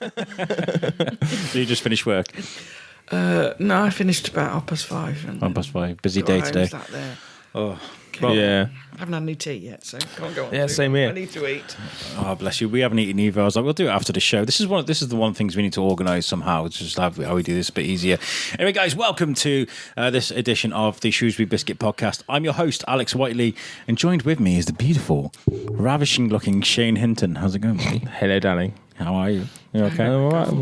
So you just finished work? No, I finished about 5:30. 5:30. Busy day today. Sat there. Oh, Yeah. I haven't had any tea yet, so can't go on. Yeah, same here. I need to eat. oh, bless you. We haven't eaten either. I was like, we'll do it after the show. This is the one things we need to organise somehow. It's just how we do this a bit easier. Anyway, guys, welcome to this edition of the Shrewsbury Biscuit podcast. I'm your host, Alex Whiteley, and joined with me is the beautiful, ravishing-looking Shane Hinton. How's it going, buddy? Hello, darling. How are you? You okay? I'm all right.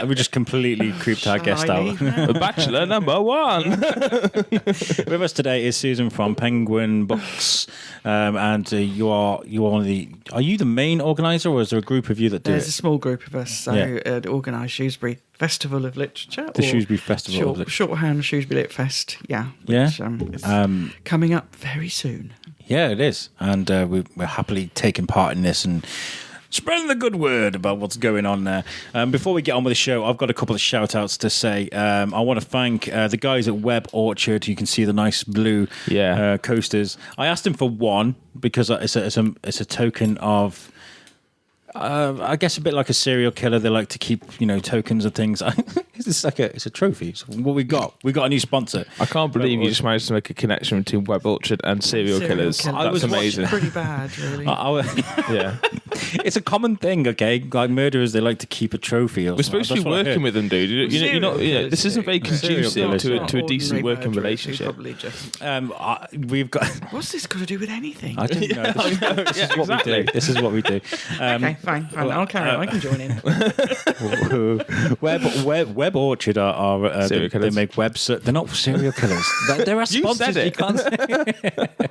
We just completely creeped our guest out. Bachelor number one. With us today is Susan from Pengwern Books, and you are one of the. Are you the main organizer, or is there a group of you that do There's it? a small group of us, so to organise Shrewsbury Festival of Literature. The Shrewsbury Festival of Literature. Shorthand Shrewsbury Lit Fest, Yeah? Which, is coming up very soon. Yeah, it is, and we're happily taking part in this and spreading the good word about what's going on there. Before we get on with the show, I've got a couple of shout-outs to say. I want to thank the guys at Web Orchard. You can see the nice blue coasters. I asked them for one because it's a token of... I guess a bit like a serial killer, they like to keep, tokens of things. It's a trophy. So what we got a new sponsor. I can't believe you just managed to make a connection between Web Orchard and serial killers. That's amazing. Pretty bad, really. Yeah. It's a common thing, okay? Like murderers, they like to keep a trophy. We're supposed to be working with them, dude. This isn't very conducive to a decent working relationship. Probably just... we've got... What's this got to do with anything? I don't know. This is what we do. This is what we do. Okay, fine. I'll carry on. I can join in. Web Orchard are serial they killers. make webs. They're not serial killers. They're our sponsors. said it. You can't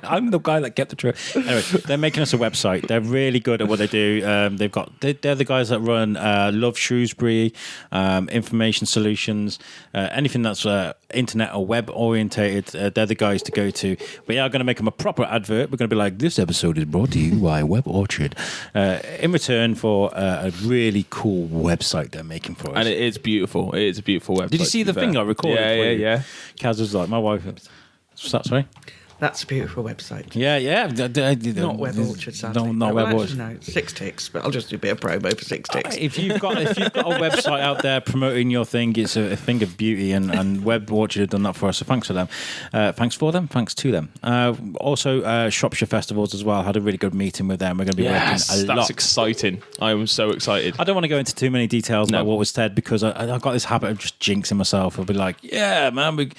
I'm the guy that kept the truth. Anyway, they're making us a website. They're really good at what they do. They're the guys that run Love Shrewsbury, Information Solutions, anything that's internet or web orientated. They're the guys to go to. We are going to make them a proper advert. We're going to be like, this episode is brought to you by Web Orchard. In return for a really cool website they're making for us. And it is beautiful. It is a beautiful website. Did you see the thing I recorded? Yeah. Kaz was like, my wife. What's that, sorry? That's a beautiful website. Yeah. Not Web Orchard, sadly. Not Web Orchard. No, 6 Ticks, but I'll just do a bit of promo for 6 Ticks. If you've got a website out there promoting your thing, it's a thing of beauty, and Web Orchard have done that for us. So thanks for them. Thanks to them. Also, Shropshire Festivals as well. Had a really good meeting with them. We're going to be working a lot. That's exciting. I am so excited. I don't want to go into too many details about what was said because I've got this habit of just jinxing myself. I'll be like, yeah, man, we've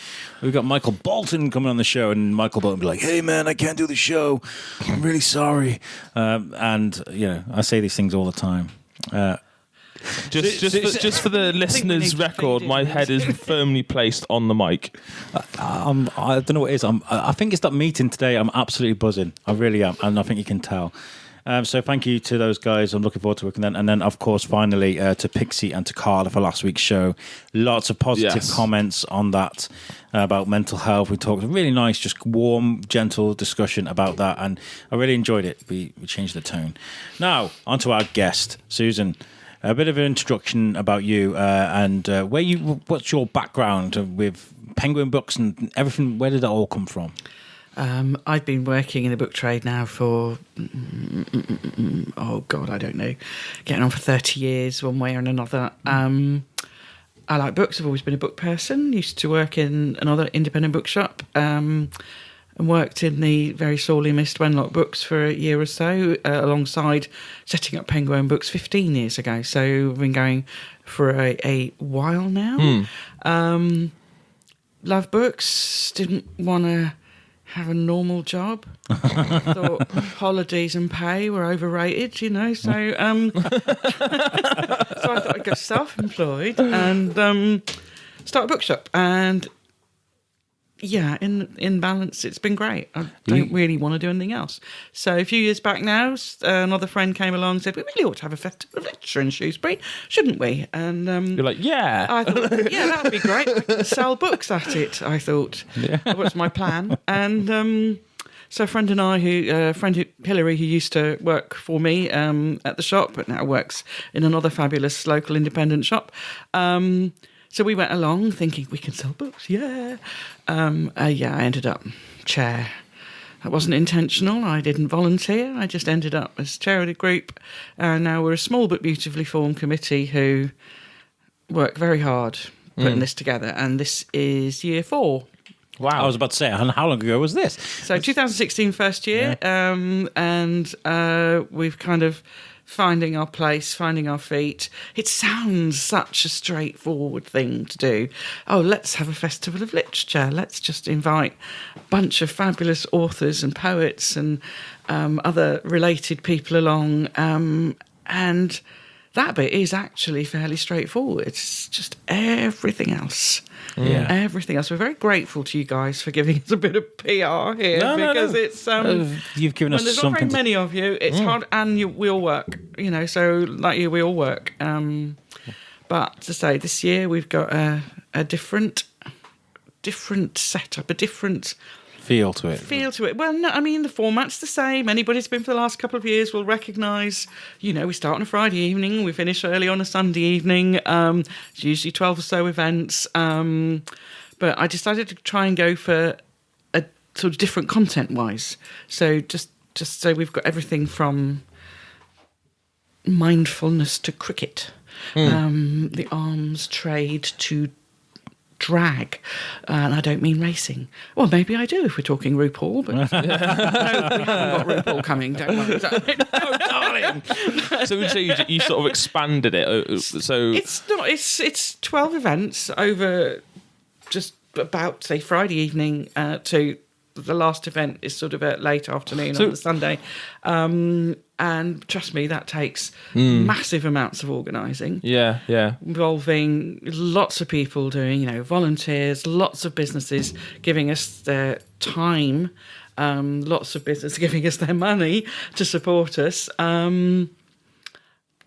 got Michael Bolton coming on the show, and Michael Bolton will be like, hey, man, I can't do the show. I'm really sorry. And, I say these things all the time. Just for the listeners' record, my head is firmly placed on the mic. I don't know what it is. I think it's that meeting today. I'm absolutely buzzing. I really am. And I think you can tell. So thank you to those guys. I'm looking forward to working then. And then, of course, finally to Pixie and to Carla for last week's show. Lots of positive comments on that about mental health. We talked a really nice, just warm, gentle discussion about that. And I really enjoyed it. We changed the tone. Now, on to our guest, Susan. A bit of an introduction about you and what's your background with Pengwern Books and everything. Where did that all come from? I've been working in the book trade now for, I don't know, getting on for 30 years, one way or another. I like books. I've always been a book person. Used to work in another independent bookshop and worked in the very sorely missed Wenlock Books for a year or so, alongside setting up Pengwern Books 15 years ago. So we've been going for a while now. Love books. Didn't want to have a normal job. Thought holidays and pay were overrated, so I thought I'd go self-employed and start a bookshop. And in balance, it's been great. I don't really want to do anything else. So a few years back now, another friend came along and said, we really ought to have a festival of literature in Shrewsbury, shouldn't we? And you're like, yeah. I thought, yeah, that would be great. I could sell books at it, I thought. Yeah. That was my plan. And so a friend and I, Hillary, who used to work for me at the shop, but now works in another fabulous local independent shop, so we went along thinking we can sell books, I ended up chair That wasn't intentional. I didn't volunteer. I just ended up as chair of the group. And now we're a small but beautifully formed committee who work very hard putting this together. And this is year 4. Wow. I was about to say, how long ago was this? So 2016 first year. And we've kind of finding our place, finding our feet. It sounds such a straightforward thing to do. Oh, let's have a festival of literature. Let's just invite a bunch of fabulous authors and poets and other related people along. And that bit is actually fairly straightforward. It's just everything else. Yeah. Everything else. We're very grateful to you guys for giving us a bit of PR here because it's you've given us there's something. Not very many of you. It's hard, and we all work. So like you, we all work. But to say this year we've got a different setup, a different feel to it. Well, no, I mean, the format's the same. Anybody who's been for the last couple of years will recognise, we start on a Friday evening, we finish early on a Sunday evening. It's usually 12 or so events. But I decided to try and go for a sort of different content-wise. So just so we've got everything from mindfulness to cricket, the arms trade to drag, and I don't mean racing. Well, maybe I do if we're talking RuPaul, but no, we haven't got RuPaul coming. Don't worry. No, darling. So would you say you sort of expanded it? So it's not. It's 12 events over just about, say, Friday evening to the last event is sort of a late afternoon on the Sunday. And trust me, that takes massive amounts of organising. Yeah. Involving lots of people doing, volunteers, lots of businesses giving us their time, lots of business giving us their money to support us. And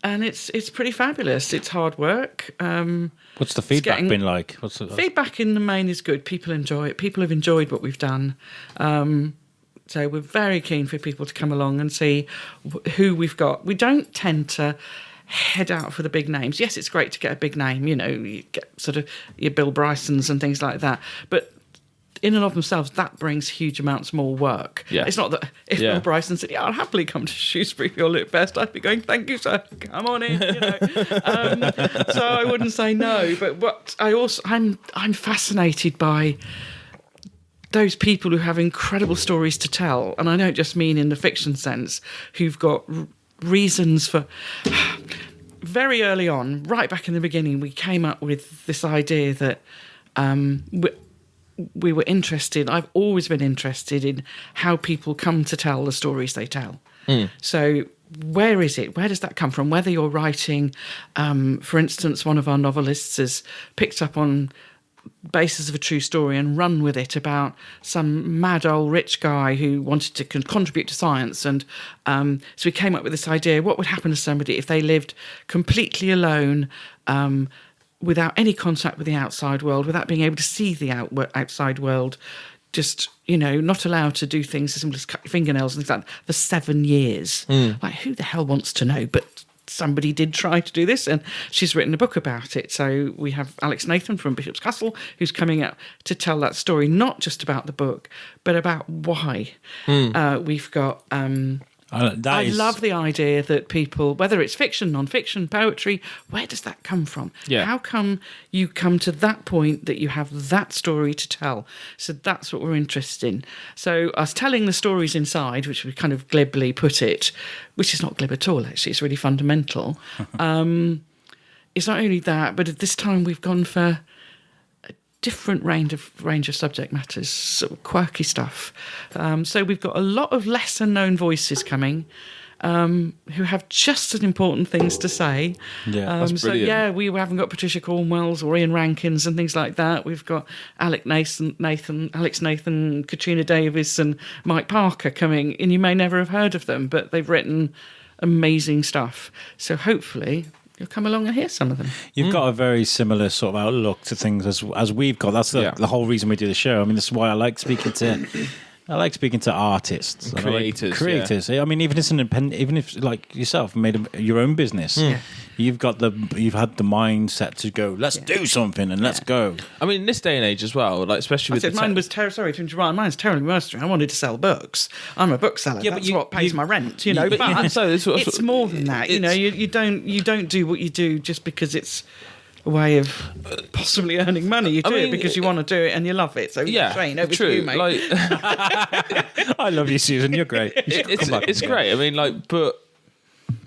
it's pretty fabulous. It's hard work. What's the feedback been like? Feedback in the main is good. People enjoy it. People have enjoyed what we've done. So we're very keen for people to come along and see who we've got. We don't tend to head out for the big names. Yes, it's great to get a big name. You get sort of your Bill Brysons and things like that. But in and of themselves, that brings huge amounts more work. Yeah. It's not that if Bill Bryson said, I'll happily come to Shrewsbury for your Lit Fest, I'd be going, thank you, sir, come on in, So I wouldn't say no. But what I'm fascinated by those people who have incredible stories to tell, and I don't just mean in the fiction sense, who've got reasons for... Very early on, right back in the beginning, we came up with this idea that we were interested. I've always been interested in how people come to tell the stories they tell. So where is it? Where does that come from? Whether you're writing, for instance, one of our novelists has picked up on basis of a true story and run with it about some mad old rich guy who wanted to contribute to science. And so we came up with this idea, what would happen to somebody if they lived completely alone, without any contact with the outside world, without being able to see the outside world, just, not allowed to do things as simple as cut your fingernails and things like that for 7 years. Like, who the hell wants to know? But somebody did try to do this, and she's written a book about it. So we have Alex Nathan from Bishop's Castle, who's coming out to tell that story, not just about the book, but about why. We've got... I love the idea that people, whether it's fiction, non-fiction, poetry, where does that come from? Yeah. How come you come to that point that you have that story to tell? So that's what we're interested in. So us telling the stories inside, which we kind of glibly put it, which is not glib at all, actually, it's really fundamental. It's not only that, but at this time we've gone for different range of subject matters, sort of quirky stuff. So we've got a lot of lesser known voices coming, who have just as important things to say. Yeah, that's brilliant. We haven't got Patricia Cornwells or Ian Rankins and things like that. We've got Alex Nathan, Katrina Davis and Mike Parker coming, and you may never have heard of them, but they've written amazing stuff. So hopefully you'll come along and hear some of them. You've got a very similar sort of outlook to things as we've got. That's the whole reason we do the show. I mean, this is why I like speaking to artists, creators. Yeah. I mean, even if like yourself made your own business, you've had the mindset to go. Let's do something and let's go. I mean, in this day and age as well, like especially with mine was sorry to interrupt. Mine's terribly mercenary. I wanted to sell books. I'm a bookseller. Yeah, That's what pays my rent. You know, but so it's more than that. You know, you don't do what you do just because it's a way of possibly earning money. You do it because you want to do it and you love it. So Shane, over to you, mate. Like, I love you, Susan. You're great. It's great. I mean, like, but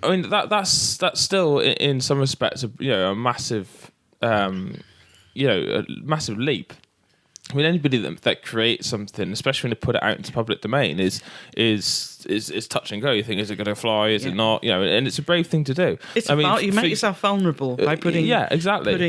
I mean that's still in some respects, a massive, a massive leap. I mean, anybody that creates something, especially when they put it out into public domain, is touch and go. You think, is it going to fly? Is it not? And it's a brave thing to do. You make yourself vulnerable by putting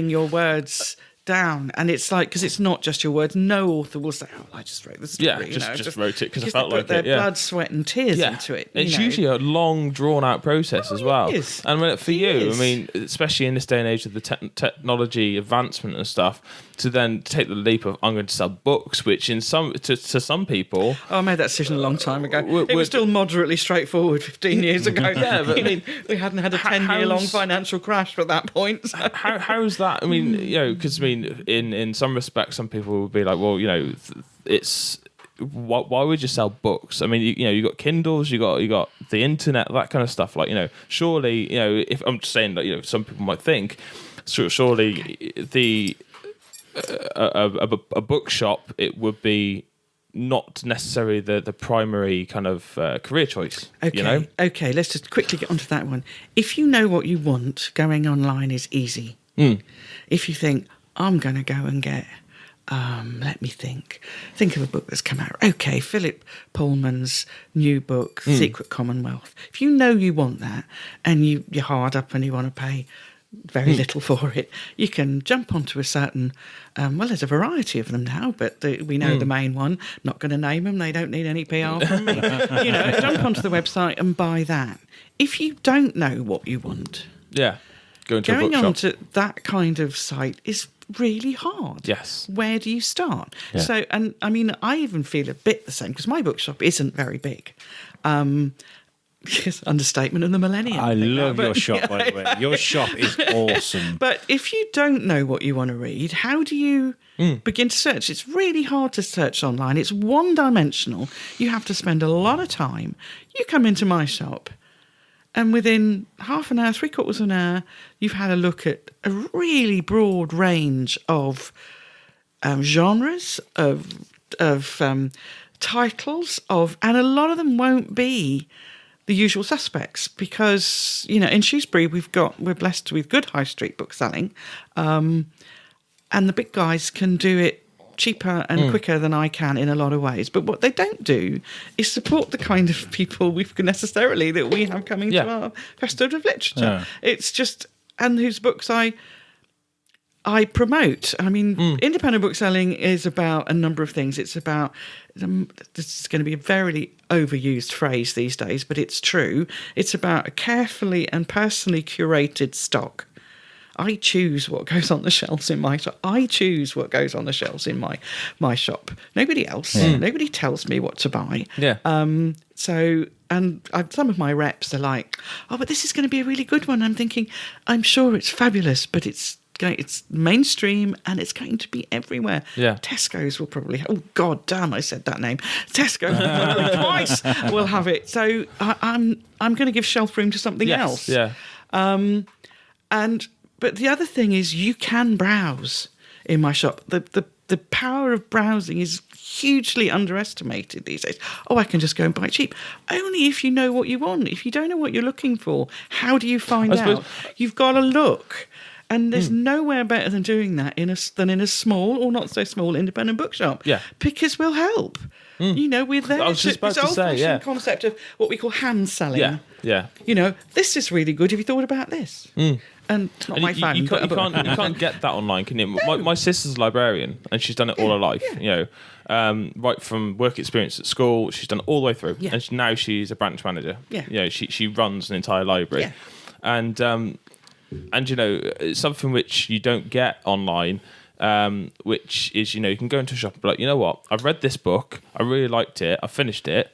your words down, and it's like, because it's not just your words. No author will say, "Oh, I just wrote this story." Just wrote it because I felt like it. They put their blood, sweat, and tears into it. It's usually a long, drawn-out process as well. It is. And for you, I mean, especially in this day and age of the technology advancement and stuff, to then take the leap of I'm going to sell books, which to some people, I made that decision a long time ago. It was still moderately straightforward 15 years ago. But I mean, we hadn't had a 10-year-long financial crash at that point. So. How's that? I mean, because in some respects, some people would be like, well, it's why would you sell books? I mean, you got Kindles, you got the internet, that kind of stuff. Like, surely, if I'm just saying that, some people might think, surely a bookshop, it would be not necessarily the primary kind of career choice. Okay, let's just quickly get onto that one. If you know what you want, going online is easy. If you think, I'm going to go and get, let me think of a book that's come out. Okay, Philip Pullman's new book, Secret Commonwealth. If you know you want that and you're hard up and you want to pay very little for it, you can jump onto a certain, there's a variety of them now, but we know the main one. Not going to name them, they don't need any PR from me. Jump onto the website and buy that. If you don't know what you want, going onto that kind of site is really hard. Yes. Where do you start? Yeah. So, and I mean, I even feel a bit the same because my bookshop isn't very big. Understatement of the millennium. I love your shop, by the way. Your shop is awesome. But if you don't know what you want to read, how do you begin to search? It's really hard to search online. It's one-dimensional. You have to spend a lot of time. You come into my shop, and within half an hour, 3/4 of an hour, you've had a look at a really broad range of genres, of titles, and a lot of them won't be the usual suspects because, in Shrewsbury we're blessed with good high street book selling, and the big guys can do it cheaper and quicker than I can in a lot of ways. But what they don't do is support the kind of people that we have coming to our Festival of Literature. Yeah. It's just, and whose books I promote. I mean, independent book selling is about a number of things. It's about, this is going to be a very overused phrase these days, but it's true. It's about a carefully and personally curated stock. I choose what goes on the shelves in my shop. I choose what goes on the shelves in my shop. Nobody else. Nobody tells me what to buy. Yeah. Some of my reps are like, oh, but this is going to be a really good one. I'm thinking, I'm sure it's fabulous, but it's mainstream and it's going to be everywhere. Yeah. Tesco's will probably, oh God damn, I said that name. Tesco's probably twice will have it. So I'm going to give shelf room to something else. Yeah. But the other thing is you can browse in my shop. The power of browsing is hugely underestimated these days. Oh, I can just go and buy cheap. Only if you know what you want. If you don't know what you're looking for, how do you find out? You've got to look. And there's nowhere better than doing that than in a small or not so small independent bookshop. Yeah. Because we'll help. We're there. I was just about to say, old-fashioned concept of what we call hand selling. Yeah. This is really good. Have you thought about this? And it's not my fan. You can't get that online, can you? No. My sister's a librarian, and she's done it all her life. Yeah. Right from work experience at school, she's done it all the way through. Yeah. And now she's a branch manager. Yeah. She runs an entire library. Yeah. And it's something which you don't get online, which is, you can go into a shop and be like, you know what, I've read this book, I really liked it, I finished it,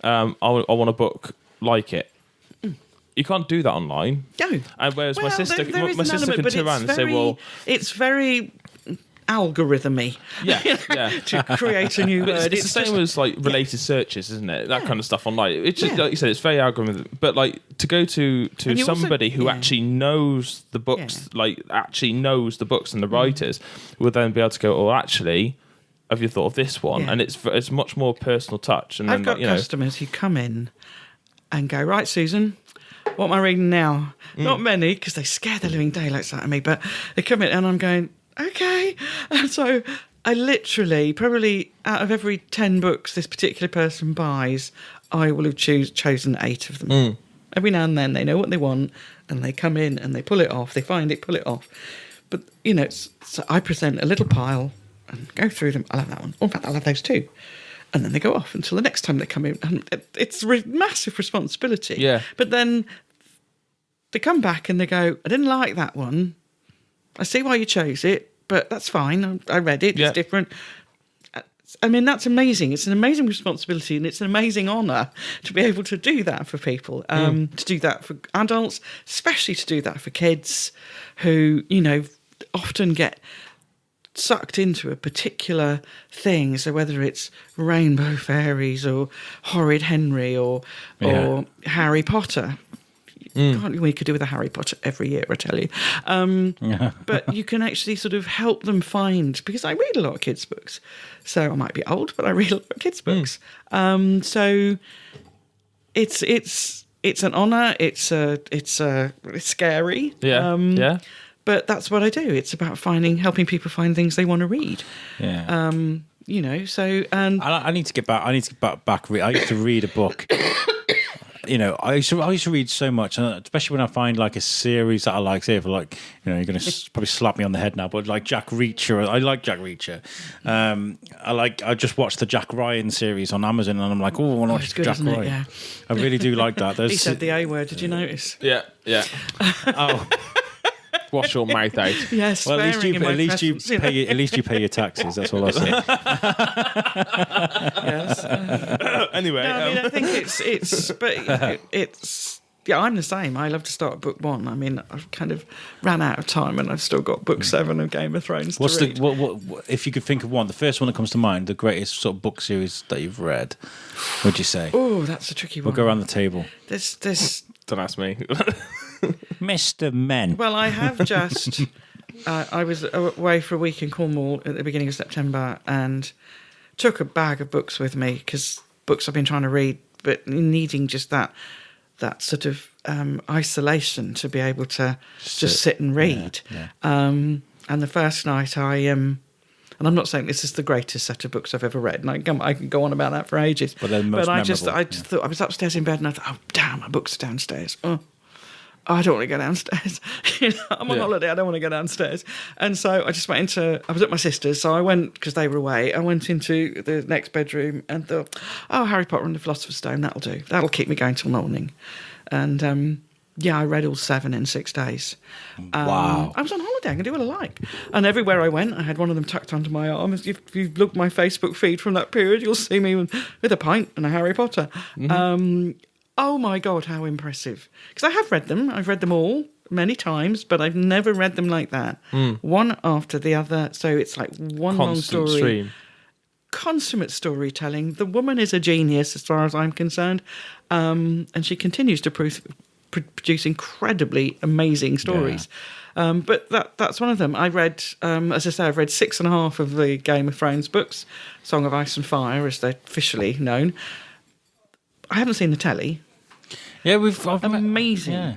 I want a book like it. You can't do that online. No. And whereas my Well, sister, there is my an sister element, can but turn around and say, very- "Well, it's very algorithmy." yeah, yeah." To create a new But word. it's the same as like related searches, isn't it? That Yeah. kind of stuff online. It's just Yeah. like you said, it's very algorithm. But like to go to And you also- somebody who yeah. actually knows the books, like actually knows the books and the writers, will then be able to go, "Oh, actually, have you thought of this one?" Yeah. And it's much more personal touch. And I've then got like, you know, customers who come in and go, "Right, Susan, what am I reading now?" Not many, because they scare the living daylights out of me, but they come in and I'm going, "Okay." And so I literally, probably out of every 10 books this particular person buys, I will have chosen 8 of them. Every now and then they know what they want and they come in and they pull it off, they find it, pull it off. But, you know, so I present a little pile and go through them. I'll have that one. Oh, in fact, I'll have those too. And then they go off until the next time they come in. And it's massive responsibility. Yeah. But then they come back and they go, "I didn't like that one. I see why you chose it, but that's fine. I read it. Yeah. It's different." I mean, that's amazing. It's an amazing responsibility and it's an amazing honour to be able to do that for people, to do that for adults, especially to do that for kids who, you know, often get sucked into a particular thing. So whether it's Rainbow Fairies or Horrid Henry or Harry Potter. We could do with a Harry Potter every year, I tell you. But you can actually sort of help them find, because I read a lot of kids' books. So I might be old, but I read a lot of kids' books. So it's an honour. It's scary. yeah, yeah. But that's what I do. It's about helping people find things they want to read. Yeah. You know, so and I need to get back. I used to read a book. You know, I used to read so much, especially when I find like a series that I like. Say, for like, you know, you're going to probably slap me on the head now, but like Jack Reacher, I like Jack Reacher. I just watched the Jack Ryan series on Amazon, and I'm like, oh, I want to watch it's good, Jack isn't it? Ryan. Yeah. I really do like that. He said the A word. Did you notice? Yeah, yeah. Oh, Wash your mouth out. Yes. well, at least you pay your taxes. That's all I say. Yes. Anyway, No, I mean, I think it's. Yeah, I'm the same. I love to start at book 1. I mean, I've kind of ran out of time, and I've still got book 7 of Game of Thrones to read. What if you could think of one? The first one that comes to mind, the greatest sort of book series that you've read. Would you say? Oh, that's a tricky one. We'll go around the table. This. don't ask me. Mr. Men. Well, I have just. I was away for a week in Cornwall at the beginning of September and took a bag of books with me, because books I've been trying to read, but needing just that sort of isolation to be able to just sit and read. Yeah. And the first night and I'm not saying this is the greatest set of books I've ever read, and I can go on about that for ages. But they're the most I just memorable, thought, I was upstairs in bed and I thought, oh damn, my books are downstairs. Oh, I don't want to go downstairs. You know, I'm on holiday, I don't want to go downstairs. And so I just went I was at my sister's, so I went, because they were away, I went into the next bedroom and thought, oh, Harry Potter and the Philosopher's Stone, that'll do. That'll keep me going till morning. And I read all 7 in 6 days. Wow. I was on holiday, I can do what I like. And everywhere I went, I had one of them tucked under my arm. If you've looked at my Facebook feed from that period, you'll see me with a pint and a Harry Potter. Mm-hmm. Oh my God, how impressive. Because I have read them. I've read them all many times, but I've never read them like that. One after the other. So it's like one long story. Stream. Consummate storytelling. The woman is a genius as far as I'm concerned. And she continues to produce incredibly amazing stories. Yeah. But that's one of them. I read, as I say, I've read 6.5 of the Game of Thrones books, Song of Ice and Fire, as they're officially known. I haven't seen the telly. Yeah,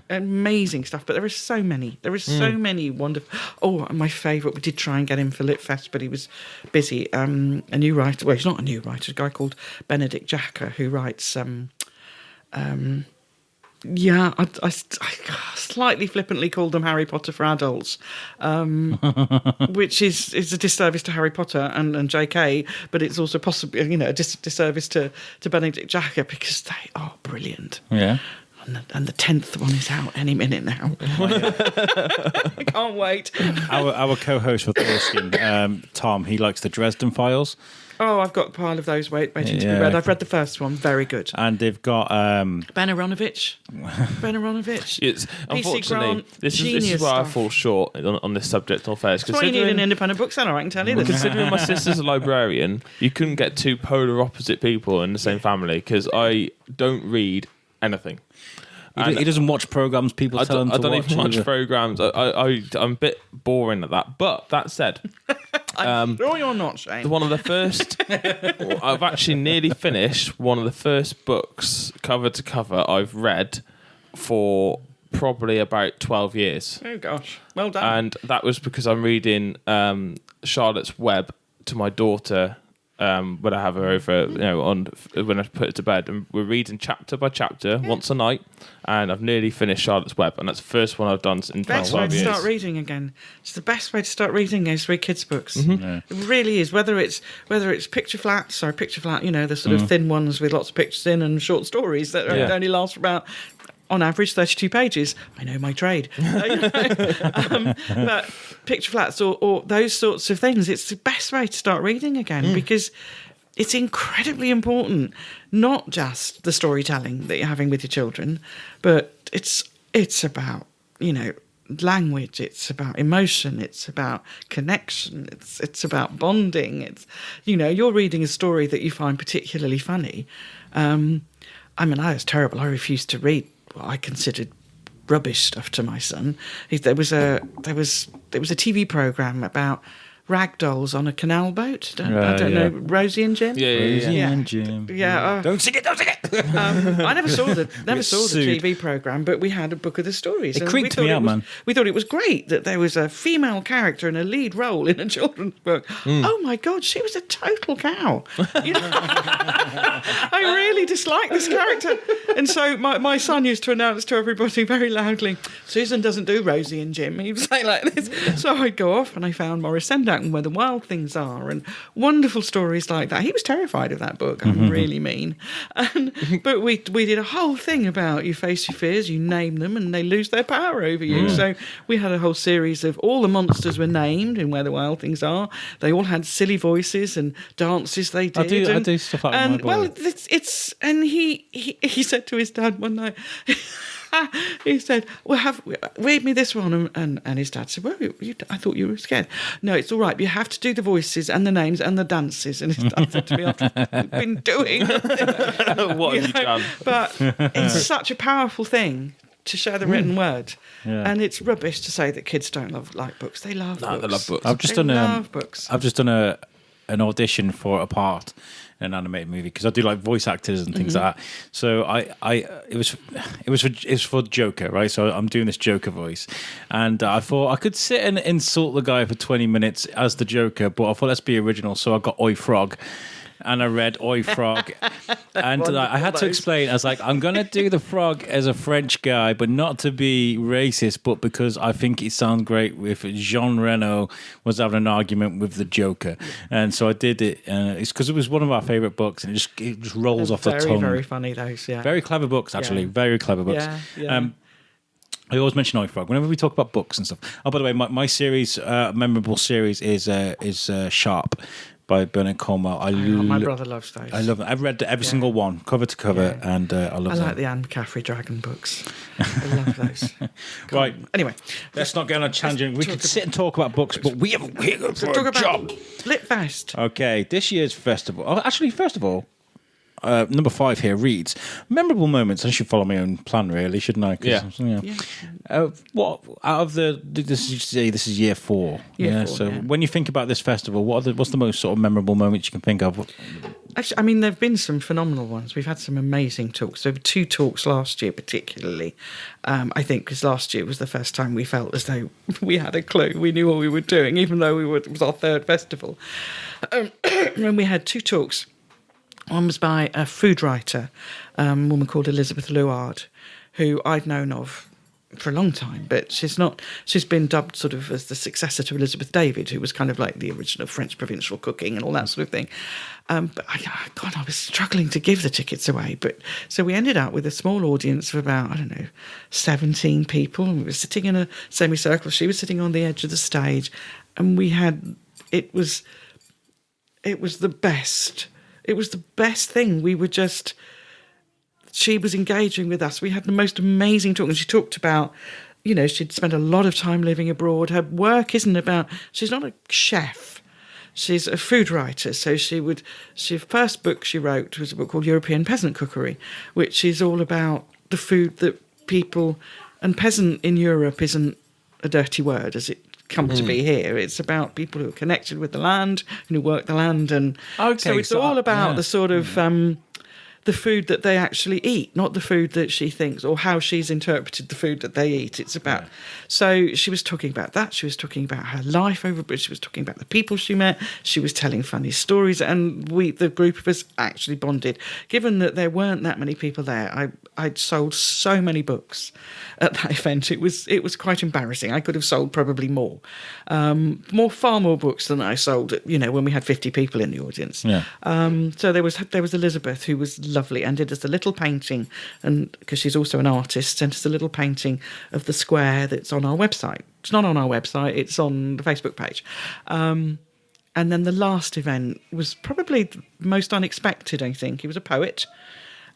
amazing stuff. But there are so many. There are so many wonderful. Oh, and my favourite. We did try and get him for Litfest, but he was busy. A new writer. Well, he's not a new writer. A guy called Benedict Jacker who writes. I slightly flippantly called them Harry Potter for adults, which is a disservice to Harry Potter and J.K., but it's also possibly a disservice to Benedict Jacker, because they are brilliant. Yeah. And the 10th one is out any minute now. I can't wait. Our co-host for Thorskin, Tom, he likes the Dresden Files. Oh, I've got a pile of those waiting to be read. I've read the first one. Very good. And they've got Ben Aronovich. It's unfortunately Grant, this is where I fall short on this subject. All fair, that's why you need an independent bookseller. I can tell you this. Considering my sister's a librarian, you couldn't get two polar opposite people in the same family because I don't read anything. He doesn't watch programs people tell him to watch. I don't even watch programs. I'm a bit boring at that. But that said, I'm sure you're not, Shane. one of the first... I've actually nearly finished one of the first books, cover to cover, I've read for probably about 12 years. Oh, gosh. Well done. And that was because I'm reading Charlotte's Web to my daughter when I have her over, when I put her to bed. And we're reading chapter by chapter once a night. And I've nearly finished Charlotte's Web. And that's the first one I've done in 12 years. Best way to start reading again. It's the best way to start reading is read kids' books. Mm-hmm. Yeah. It really is. Whether it's picture flat, the sort of thin ones with lots of pictures in and short stories that only last for about, on average, 32 pages. I know my trade. But picture flats or those sorts of things, it's the best way to start reading again because it's incredibly important, not just the storytelling that you're having with your children, but it's about, language, it's about emotion, it's about connection, it's about bonding. It's, you're reading a story that you find particularly funny. I was terrible. I refused to read what I considered rubbish stuff to my son. There was a TV program about rag dolls on a canal boat. I don't know, Rosie and Jim. Rosie and Jim. Yeah. Don't sing it. I never saw the TV program, but we had a book of the stories. It creeped me out, man. We thought it was great that there was a female character in a lead role in a children's book. Oh my God, she was a total cow. I really disliked this character, and so my son used to announce to everybody very loudly, "Susan doesn't do Rosie and Jim." He would say like this. So I'd go off and I found Morris Sendak and Where the Wild Things Are and wonderful stories like that. He was terrified of that book. I'm really mean. But we did a whole thing about you face your fears, you name them, and they lose their power over you. So we had a whole series of all the monsters were named in Where the Wild Things Are. They all had silly voices and dances they did. I do stuff like that. And well, it's and he said to his dad one night. He said, "Well, read me this one," and his dad said, "Well, I thought you were scared." "No, it's all right. But you have to do the voices and the names and the dances." And his dad said to me, "I've been doing." What have you done? But it's such a powerful thing to share the written word, and it's rubbish to say that kids don't like books. They love books. They love books. I've just done an audition for a part in an animated movie because I do like voice actors and things like that. So it was for Joker, right? So I'm doing this Joker voice, and I thought I could sit and insult the guy for 20 minutes as the Joker, but I thought let's be original. So I got Oi Frog. And I read Oi Frog, and I had to explain. I was like, I'm going to do the frog as a French guy, but not to be racist, but because I think it sounds great if Jean Reno was having an argument with the Joker. And so I did it, and it's because it was one of our favourite books, and it just rolls off the tongue. Very, very funny, those, yeah. Very clever books, actually. Very clever books. Yeah. I always mention Oi Frog whenever we talk about books and stuff. Oh, by the way, my series, memorable series is Sharp, by Bernard Cornwell. My brother loves those. I love them. I've read every single one, cover to cover, and I love them. I like the Anne Caffrey Dragon books. I love those. Right. Anyway. Let's not get on a tangent. We could sit and talk about books, but we're here for a job. Litfest. Okay, this year's festival. Oh, actually, first of all, number 5 here reads memorable moments. I should follow my own plan, really, shouldn't I? What out of this is year 4. When you think about this festival, what's the most sort of memorable moments you can think of? Actually, there have been some phenomenal ones. We've had some amazing talks. There were 2 talks last year, particularly. I think because last year was the first time we felt as though we had a clue. We knew what we were doing, even though it was our 3rd festival. And we had 2 talks. One was by a food writer, a woman called Elizabeth Luard, who I'd known of for a long time, but she's been dubbed sort of as the successor to Elizabeth David, who was kind of like the original French provincial cooking and all that sort of thing. But I was struggling to give the tickets away. So we ended up with a small audience of about, 17 people. And we were sitting in a semicircle. She was sitting on the edge of the stage, and it was It was the best. It was the best thing. She was engaging with us. We had the most amazing talk. And she talked about, she'd spent a lot of time living abroad. Her work isn't about, she's not a chef. She's a food writer. So the first book she wrote was a book called European Peasant Cookery, which is all about the food that people, and peasant in Europe isn't a dirty word as it come to be here. It's about people who are connected with the land, who work the land. And so it's all about the sort of the food that they actually eat, not the food that she thinks or how she's interpreted the food that they eat. It's about... So she was talking about that. She was talking about her life over Bridge. She was talking about the people she met. She was telling funny stories. And the group of us actually bonded. Given that there weren't that many people there, I'd sold so many books at that event. It was quite embarrassing. I could have sold probably more. Far more books than I sold, when we had 50 people in the audience. Yeah. So there was Elizabeth, who was lovely and did us a little painting, and because she's also an artist, sent us a little painting of the square that's on our website. It's not on our website, it's on the Facebook page. And then the last event was probably the most unexpected, I think. He was a poet,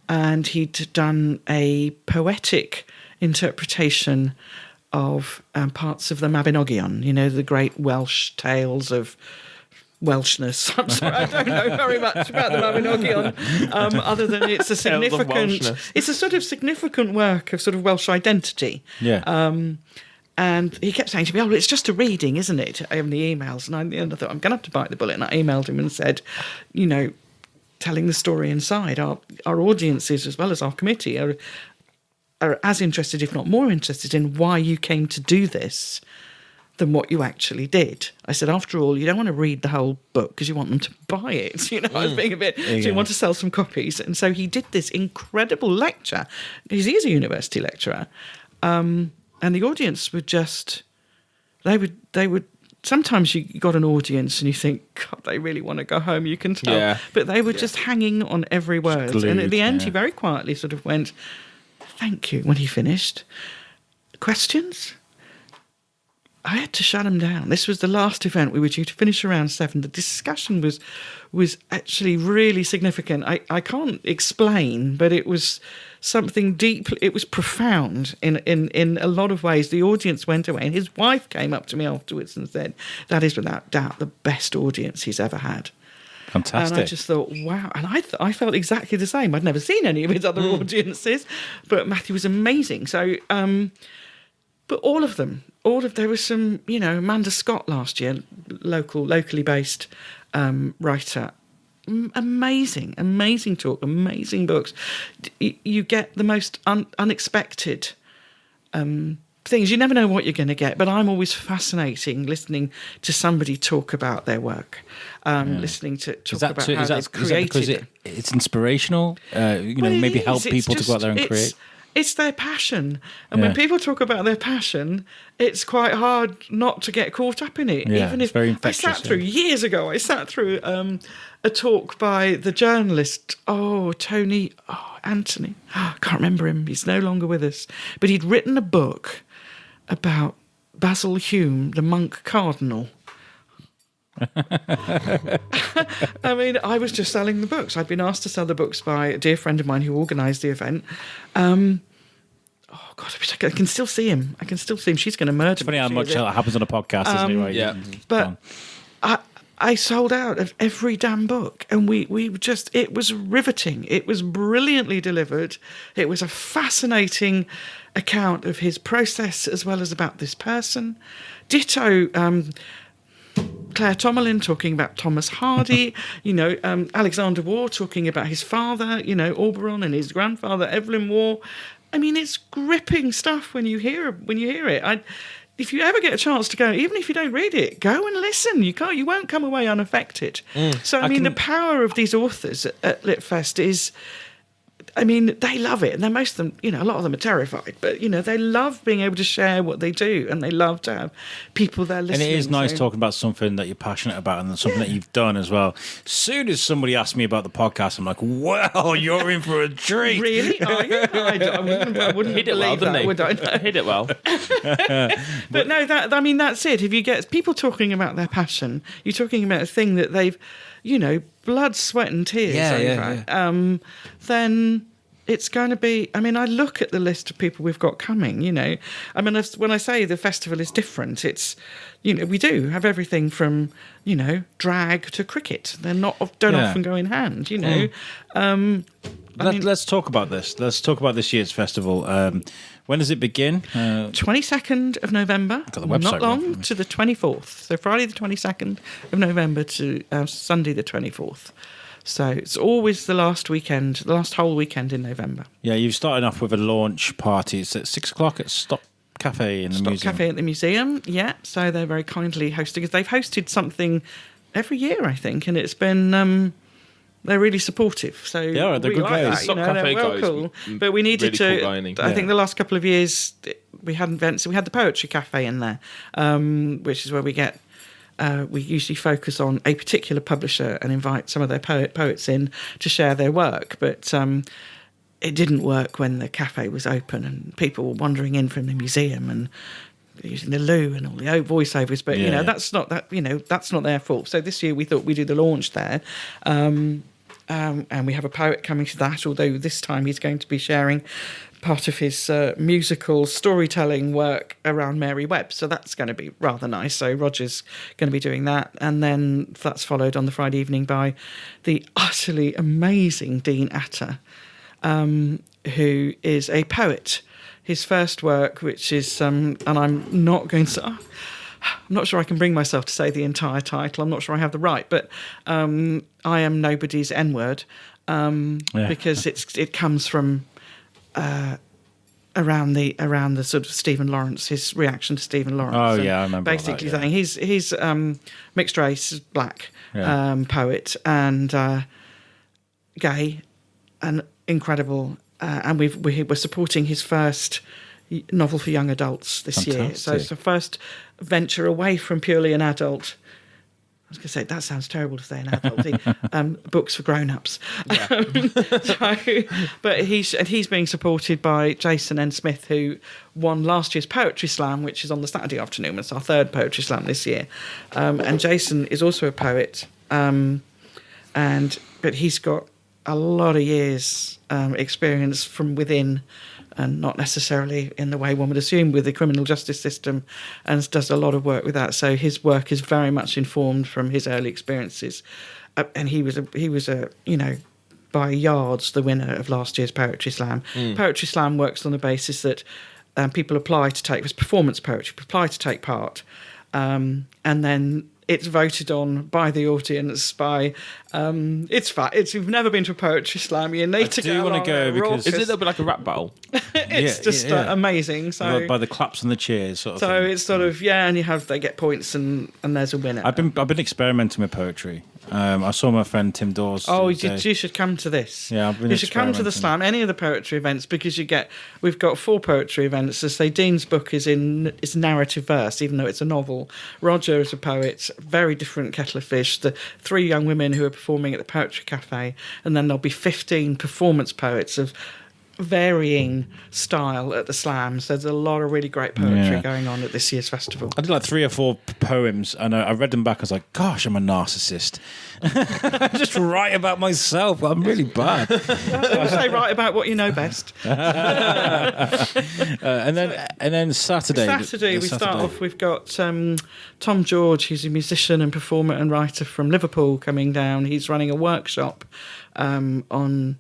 and he'd done a poetic interpretation of parts of the Mabinogion, the great Welsh tales of Welshness. I'm sorry, I don't know very much about the Mabinogion, other than it's a sort of significant work of sort of Welsh identity. Yeah. And he kept saying to me, "Oh, it's just a reading, isn't it?" In the emails, and I thought, I'm going to have to bite the bullet. And I emailed him and said, telling the story inside, our audiences as well as our committee are as interested, if not more interested, in why you came to do this than what you actually did. I said, after all, you don't want to read the whole book because you want them to buy it. I was being a bit, so you want to sell some copies. And so he did this incredible lecture. He's a university lecturer. And the audience would just, they would, sometimes you got an audience and you think, God, they really want to go home, you can tell. Yeah. But they were just hanging on every word. Glued, and at the end, he very quietly sort of went, "Thank you," when he finished. Questions? I had to shut him down. This was the last event. We were due to finish around 7. The discussion was actually really significant. I can't explain, but it was something deep. It was profound in a lot of ways. The audience went away, and his wife came up to me afterwards and said, "That is without doubt the best audience he's ever had." Fantastic. And I just thought, wow. And I felt exactly the same. I'd never seen any of his other audiences, but Matthew was amazing. So, but all of them, there was some, Amanda Scott last year, locally based writer. Amazing talk, amazing books. You get the most unexpected things. You never know what you're going to get, but I'm always fascinating listening to somebody talk about their work, listening to talk about how they've created. Is that because it's inspirational? Maybe help people to go out there and create? It's their passion. And when people talk about their passion, it's quite hard not to get caught up in it. Yeah, even if very infectious, I sat through, years ago, a talk by the journalist, Anthony. I can't remember him. He's no longer with us. But he'd written a book about Basil Hume, the monk cardinal. I mean, I was just selling the books. I'd been asked to sell the books by a dear friend of mine who organised the event. God, I can still see him. She's going to murder me. It's funny how much that happens on a podcast, isn't it? Right? Yeah. But I sold out of every damn book, and it was riveting. It was brilliantly delivered. It was a fascinating account of his process as well as about this person. Ditto, Claire Tomalin talking about Thomas Hardy, Alexander Waugh talking about his father, Auberon and his grandfather, Evelyn Waugh. I mean, it's gripping stuff when you hear it. If you ever get a chance to go, even if you don't read it, go and listen. You won't come away unaffected. So, the power of these authors at Litfest is I mean, they love it, and then most of them, a lot of them are terrified, but they love being able to share what they do, and they love to have people there listening. And it is nice talking about something that you're passionate about and something that you've done as well. As soon as somebody asks me about the podcast, I'm like, well, you're in for a treat. Really? Are you? I wouldn't Hit it well, believe didn't that, he? would I? No. Hit it well. But no, that's it. If you get people talking about their passion, you're talking about a thing that they've, blood, sweat and tears over, then it's going to be, I look at the list of people we've got coming, when I say the festival is different, it's, we do have everything from, drag to cricket. They're don't often go in hand, Let's talk about this. Let's talk about this year's festival. When does it begin? 22nd of November. Got the website not long to the 24th. So Friday the 22nd of November to Sunday the 24th. So it's always the last whole weekend in November. Yeah, you've started off with a launch party. It's at 6:00 at Stop Cafe in the museum. Stop Cafe at the museum, yeah. So they're very kindly hosting, because they've hosted something every year, I think, and it's been... they're really supportive. So yeah, they're we good like guys. that, Stop Cafe they're well guys, cool. But we needed really to... cool dining. I think the last couple of years, we had events. We had the Poetry Cafe in there, which is where we get... we usually focus on a particular publisher and invite some of their poets in to share their work. But it didn't work when the cafe was open and people were wandering in from the museum and using the loo and all the voiceovers. But that's not their fault. So this year we thought we'd do the launch there. And we have a poet coming to that, although this time he's going to be sharing part of his musical storytelling work around Mary Webb. So that's going to be rather nice. So Roger's going to be doing that. And then that's followed on the Friday evening by the utterly amazing Dean Atter, who is a poet. His first work, which is, and I'm not going to... I'm not sure I can bring myself to say the entire title. I'm not sure I have the right, but I Am Nobody's N-Word, because it comes from around the sort of Stephen Lawrence, his reaction to Stephen Lawrence. Oh yeah, I remember. Basically that, yeah. saying he's mixed race, black poet, and gay, and incredible. And we're supporting his first novel for young adults this year. So it's the first venture away from purely an adult. I was going to say, that sounds terrible to say an adult. Books for grown-ups. Yeah. But he's being supported by Jason N. Smith, who won last year's Poetry Slam, which is on the Saturday afternoon. It's our third Poetry Slam this year. And Jason is also a poet, but he's got a lot of years experience from within, and not necessarily in the way one would assume with the criminal justice system, and does a lot of work with that. So his work is very much informed from his early experiences. And he was by yards the winner of last year's Poetry Slam. Poetry Slam works on the basis that people apply to take, it's performance poetry, apply to take part, and then it's voted on by the audience. It's fun. If you've never been to a Poetry Slam, you need to go. I do want to go, because is it a little bit like a rap battle? It's just amazing. So by the claps and the cheers, sort of. So thing. It's sort of and they get points and there's a winner. I've been experimenting with poetry. I saw my friend Tim Dawes. Oh, you should come to this. Yeah, you should come to the Slam, any of the poetry events, because we've got 4 poetry events. As I say, Dean's book is narrative verse, even though it's a novel. Roger is a poet, very different kettle of fish. The 3 young women who are performing at the Poetry Cafe, and then there'll be 15 performance poets of varying style at the Slam. So there's a lot of really great poetry going on at this year's festival. I did like 3 or 4 poems, and I read them back. I was like, gosh, I'm a narcissist. I just write about myself. I'm really bad. I say write about what you know best. And then Saturday we start off. We've got Tom George, who's a musician and performer and writer from Liverpool, coming down. He's running a workshop on...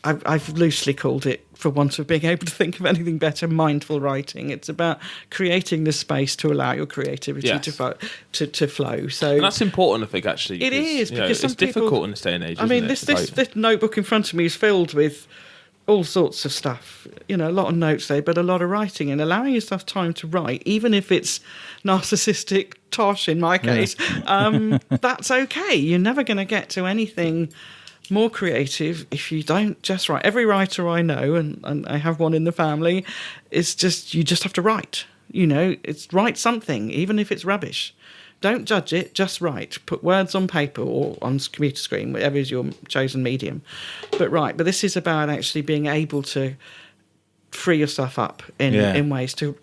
I've loosely called it, for want of being able to think of anything better, mindful writing. It's about creating the space to allow your creativity to flow. So and that's important, I think, actually. It is, because it's difficult in this day and age. This notebook in front of me is filled with all sorts of stuff. A lot of notes there, but a lot of writing, and allowing yourself time to write, even if it's narcissistic tosh in my case. That's okay. You're never going to get to anything more creative if you don't just write. Every writer I know, and I have one in the family, is just you just have to write. It's write something, even if it's rubbish. Don't judge it, just write. Put words on paper or on computer screen, whatever is your chosen medium. But write. But this is about actually being able to free yourself up in ways to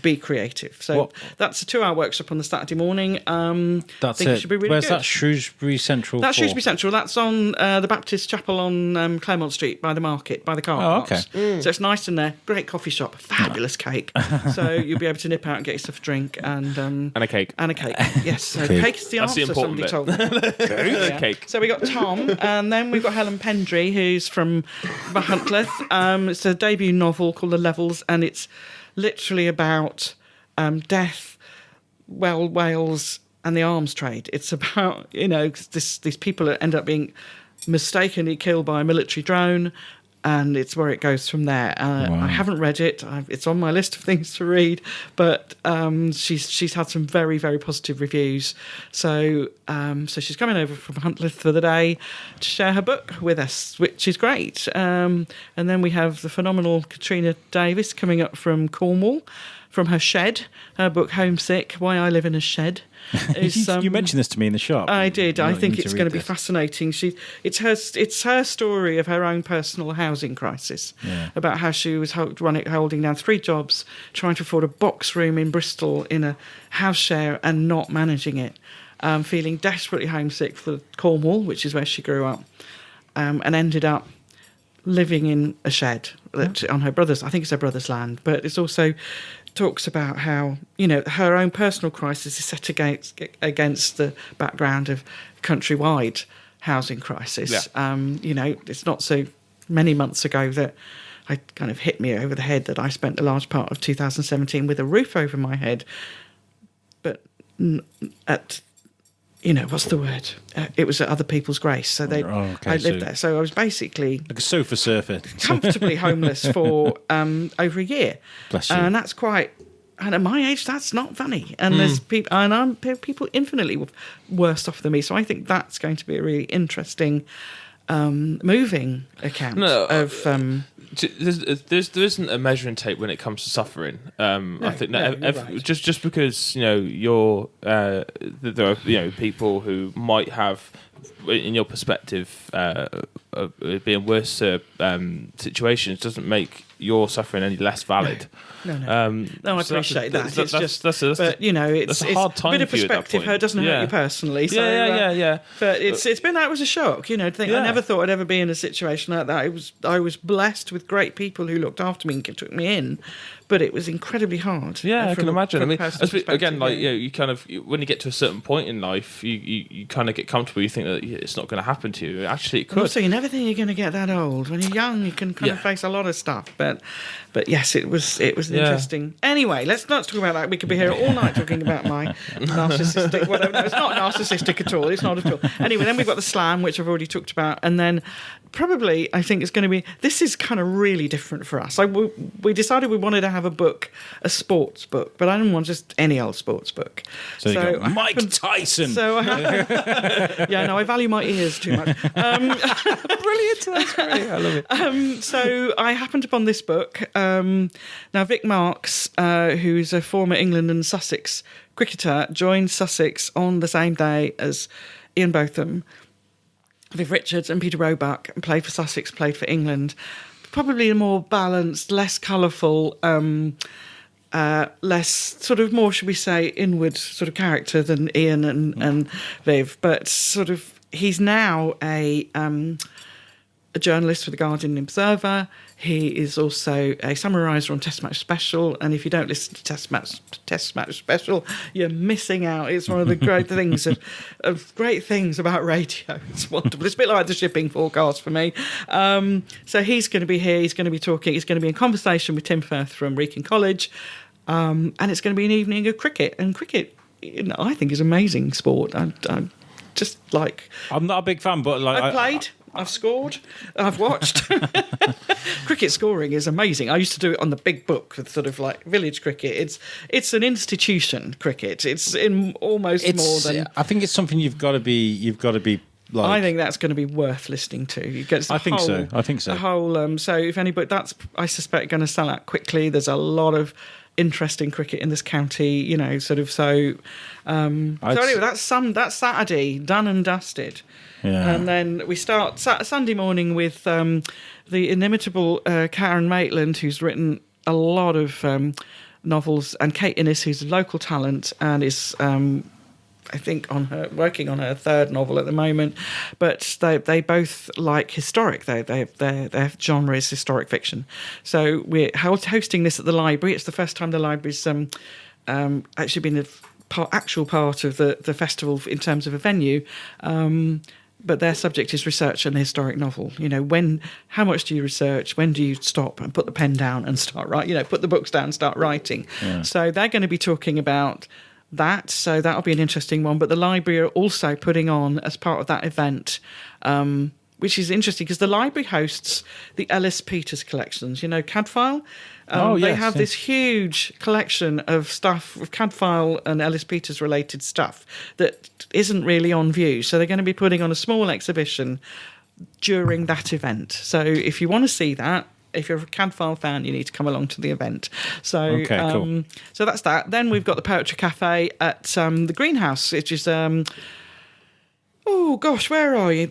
be creative. So that's a 2-hour workshop on the Saturday morning. That's it. Should be really Where's good. that? Shrewsbury Central? That's Shrewsbury Central. That's on the Baptist Chapel on Claremont Street by the market, by the car parks. Okay. So it's nice in there. Great coffee shop. Fabulous cake. So you'll be able to nip out and get yourself a drink and a cake. And a cake. Yes. So cake is the That's the answer. important Somebody bit. told me. Yeah. Cake. So we got Tom, and then we've got Helen Pendry, who's from Huntcliffe. It's a debut novel called The Levels, and it's literally about death, Wales, and the arms trade. It's about these people that end up being mistakenly killed by a military drone, and it's where it goes from there. I haven't read it. It's on my list of things to read, but she's had some very, very positive reviews. So she's coming over from Huntcliffe for the day to share her book with us, which is great. And then we have the phenomenal Katrina Davis coming up from Cornwall, from her shed. Her book Homesick: Why I Live in a Shed. You mentioned this to me in the shop. I did. I think it's going to be fascinating. It's her story of her own personal housing crisis, about how she was holding down 3 jobs, trying to afford a box room in Bristol in a house share and not managing it, feeling desperately homesick for Cornwall, which is where she grew up, and ended up living in a shed on her brother's. I think it's her brother's land, but it's also talks about how her own personal crisis is set against the background of countrywide housing crisis. It's not so many months ago that it kind of hit me over the head that I spent a large part of 2017 with a roof over my head, but at what's the word? It was at other people's grace. So I lived there. So I was basically like a sofa surfer, comfortably homeless for over a year. Bless you. And that's quite. And at my age, that's not funny. And there's people, and I'm people infinitely worse off than me. So I think that's going to be a really interesting, moving account of. There isn't a measuring tape when it comes to suffering. I think right. just because you're there are people who might have, in your perspective, being worse situations doesn't make your suffering any less valid. No, I appreciate that. It's a hard time. A bit of perspective. Her doesn't hurt you personally. So, yeah. But that was a shock. I never thought I'd ever be in a situation like that. I was blessed with great people who looked after me and took me in, but it was incredibly hard. Yeah, I can imagine. I mean, again, you kind of, when you get to a certain point in life, you kind of get comfortable. You think that it's not going to happen to you. Actually, it could. Also, you never think you're going to get that old. When you're young, you can kind of face a lot of stuff. But yes, it was interesting. Anyway, let's not talk about that. We could be here all night talking about my narcissistic. Whatever. No, it's not narcissistic at all. It's not at all. Anyway, then we've got the slam, which I've already talked about, and then probably I think it's going to be. This is kind of really different for us. We decided we wanted to have a book, a sports book, but I didn't want just any old sports book. So you got Mike Tyson. So I value my ears too much. Brilliant. That's great. I love it. So I happened upon this book. Now Vic Marks, who's a former England and Sussex cricketer, joined Sussex on the same day as Ian Botham, Viv Richards and Peter Roebuck, and played for Sussex, played for England. Probably a more balanced, less colourful, less sort of more, should we say, inward sort of character than Ian and Viv. But sort of, he's now a journalist for the Guardian and Observer. He is also a summariser on Test Match Special, and if you don't listen to Test Match Special, you're missing out. It's one of the great things of great things about radio. It's wonderful. It's a bit like the shipping forecast for me. So he's going to be here. He's going to be talking. He's going to be in conversation with Tim Firth from Wrekin College, and it's going to be an evening of cricket. And cricket, I think, is amazing sport. I'm just like. I'm not a big fan, but like I've played. I've scored. I've watched. Cricket scoring is amazing. I used to do it on the big book with sort of like village cricket. It's an institution. Cricket. It's more than. I think it's something you've got to be Like, I think that's going to be worth listening to. You get I think so. A whole. So if anybody, that's I suspect going to sell out quickly. There's a lot of interest in cricket in this county. You know, sort of. So anyway, that's Saturday, done and dusted. Yeah. And then we start Sunday morning with the inimitable Karen Maitland, who's written a lot of novels, and Kate Innes, who's a local talent and is, I think, working on her third novel at the moment. But they both like historic. Their genre is historic fiction. So we're hosting this at the library. It's the first time the library's actually been actual part of the festival in terms of a venue. But their subject is research and historic novel. You know, how much do you research? When do you stop and put the pen down and start writing? You know, put the books down and start writing. Yeah. So they're going to be talking about that. So that'll be an interesting one. But the library are also putting on, as part of that event, which is interesting because the library hosts the Ellis Peters collections. You know, Cadfile. They have this huge collection of stuff, of Cadfile and Ellis Peters related stuff that isn't really on view. So they're going to be putting on a small exhibition during that event. So if you want to see that, if you're a Cadfile fan, you need to come along to the event. So, cool. So that's that. Then we've got the Poetry Cafe at the Greenhouse, which is... oh gosh, where are you?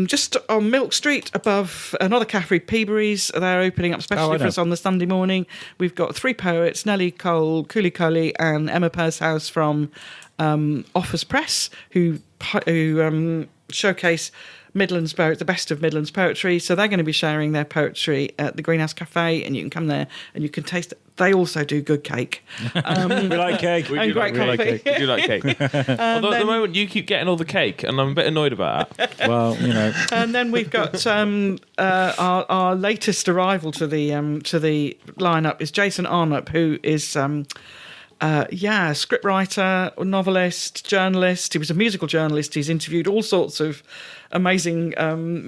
Just on Milk Street, above another cafe, Peabury's. They're opening up specially for us on the Sunday morning. We've got 3 poets: Nellie Cole, Cooley Cully, and Emma Pershouse from Offers Press, who showcase Midlands poetry, the best of Midlands poetry. So they're going to be sharing their poetry at the Greenhouse Cafe, and you can come there and you can taste it. They also do good cake. We like cake. And great coffee. We do like cake. Although at the moment you keep getting all the cake, and I'm a bit annoyed about that. Well, you know. And then we've got our latest arrival to the lineup is Jason Arnott, who is scriptwriter, novelist, journalist. He was a musical journalist. He's interviewed all sorts of amazing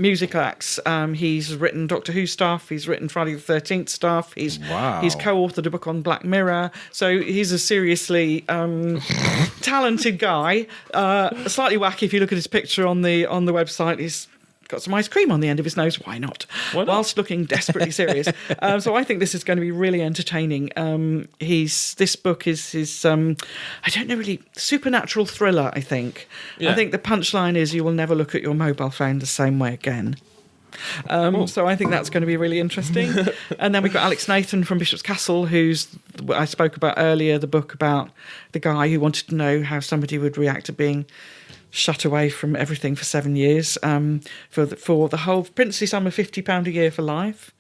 music acts. He's written Doctor Who stuff. He's written Friday the 13th stuff. He's co-authored a book on Black Mirror. So he's a seriously talented guy. Slightly wacky if you look at his picture on the website. He's got some ice cream on the end of his nose. Why not? Whilst looking desperately serious. So I think this is going to be really entertaining. This book is his, I don't know, really supernatural thriller, I think. Yeah. I think the punchline is you will never look at your mobile phone the same way again. So I think that's going to be really interesting. And then we've got Alex Nathan from Bishop's Castle, who's, I spoke about earlier, the book about the guy who wanted to know how somebody would react to being shut away from everything for 7 years, for the whole princely sum of £50 a year for life.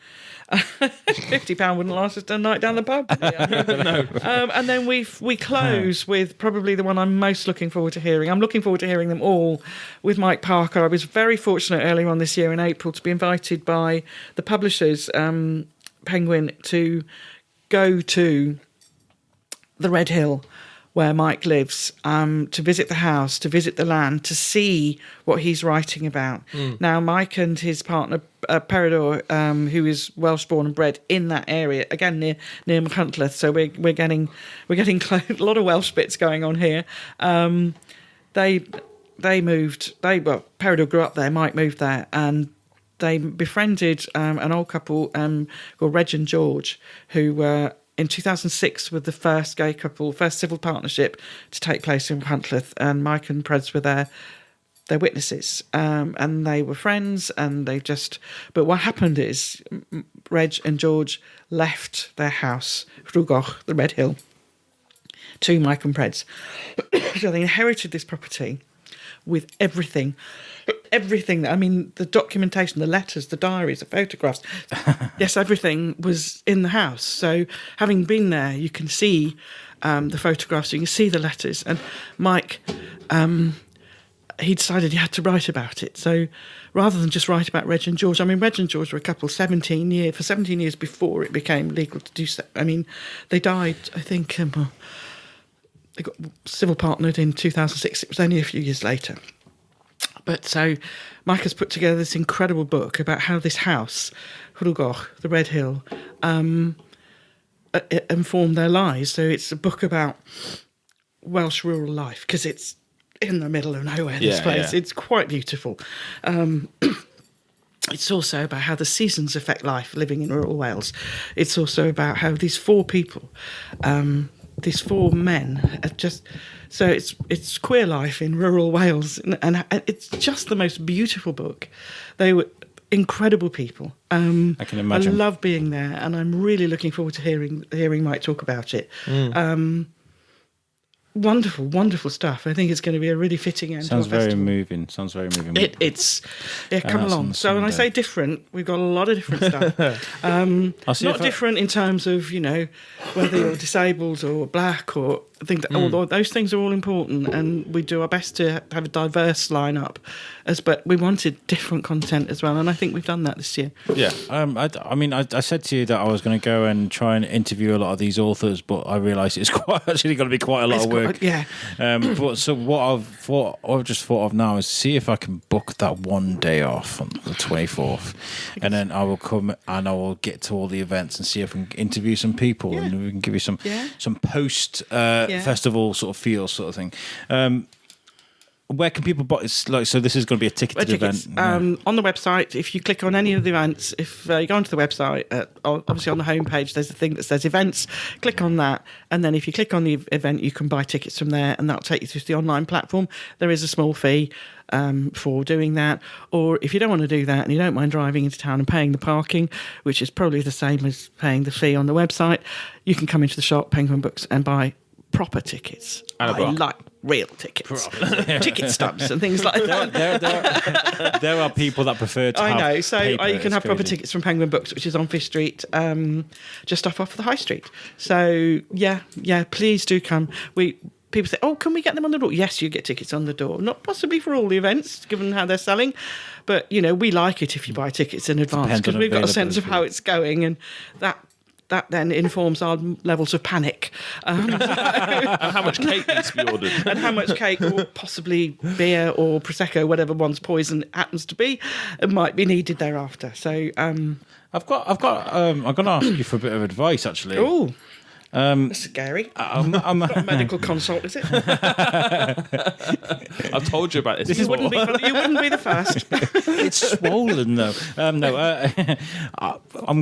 £50 wouldn't last us a night down the pub. No. And then we close with probably the one I'm most looking forward to hearing. I'm looking forward to hearing them all with Mike Parker. I was very fortunate earlier on this year in April to be invited by the publishers, Pengwern, to go to the Red Hill where Mike lives, to visit the house, to visit the land, to see what he's writing about. Now, Mike and his partner, Peridor, who is Welsh born and bred in that area, again near Machynlleth, so we're getting a lot of Welsh bits going on here. Peridor grew up there, Mike moved there, and they befriended an old couple called Reg and George, who were in 2006 with the first gay couple, first civil partnership to take place in Machynlleth, and Mike and Preds were their witnesses, and they were friends, and but what happened is Reg and George left their house, Rhugoch, the Red Hill, to Mike and Preds. So they inherited this property with everything, I mean, the documentation, the letters, the diaries, the photographs. Yes, everything was in the house. So having been there, you can see the photographs, you can see the letters. And Mike, he decided he had to write about it. So rather than just write about Reg and George, I mean, Reg and George were a couple 17 years before it became legal to do so. I mean, they died, I think, they got civil partnered in 2006. It was only a few years later. But so Mike has put together this incredible book about how this house, Rhugoch, the Red Hill, informed their lives. So it's a book about Welsh rural life, because it's in the middle of nowhere, this place. Yeah. It's quite beautiful. It's also about how the seasons affect life living in rural Wales. It's also about how these four people, these four men, are just... So it's queer life in rural Wales, and it's just the most beautiful book. They were incredible people. I can imagine. I love being there, and I'm really looking forward to hearing Mike talk about it. Wonderful, wonderful stuff. I think it's going to be a really fitting end. Sounds to our very festival. moving. Sounds very moving. It's come that's along. on So when I Sunday. say different, we've got a lot of different stuff. I'll see Not if I- different in terms of whether you're disabled or black or think that although those things are all important, and we do our best to have a diverse lineup. But we wanted different content as well, and I think we've done that this year. Yeah. I mean, I said to you that I was going to go and try and interview a lot of these authors, but I realised it's actually going to be quite a lot of work. Yeah. But so what I've just thought of now is see if I can book that one day off on the 24th, and then I will come and I will get to all the events and see if I can interview some people, and we can give you some post festival sort of feel sort of thing. Where can people buy? It's like, so this is going to be a ticketed Tickets, event. on the website. If you click on any of the events, if you go onto the website, obviously on the homepage, there's a thing that says events. Click on that, and then if you click on the event, you can buy tickets from there, and that'll take you through to the online platform. There is a small fee for doing that, or if you don't want to do that and you don't mind driving into town and paying the parking, which is probably the same as paying the fee on the website, you can come into the shop, Pengwern Books, and buy proper tickets. And a book. like real tickets, ticket stubs and things like that. There are people that prefer to I have know. So paper. you can It's have proper crazy. tickets from Pengwern Books, which is on Fish Street, just off the high street. So yeah, please do come. People say, "Oh, can we get them on the door?" Yes, you get tickets on the door. Not possibly for all the events, given how they're selling, but we like it if you buy tickets in advance, Depends because on we've got a sense of availability. how it's going, and that then informs our levels of panic. And how much cake needs to be ordered. And how much cake or possibly beer or prosecco, whatever one's poison happens to be, might be needed thereafter. So, I'm going to ask you for a bit of advice, actually. oh, that's scary. Not a medical consult, is it? I've told you about this. You before. wouldn't be the first. It's swollen though. I'm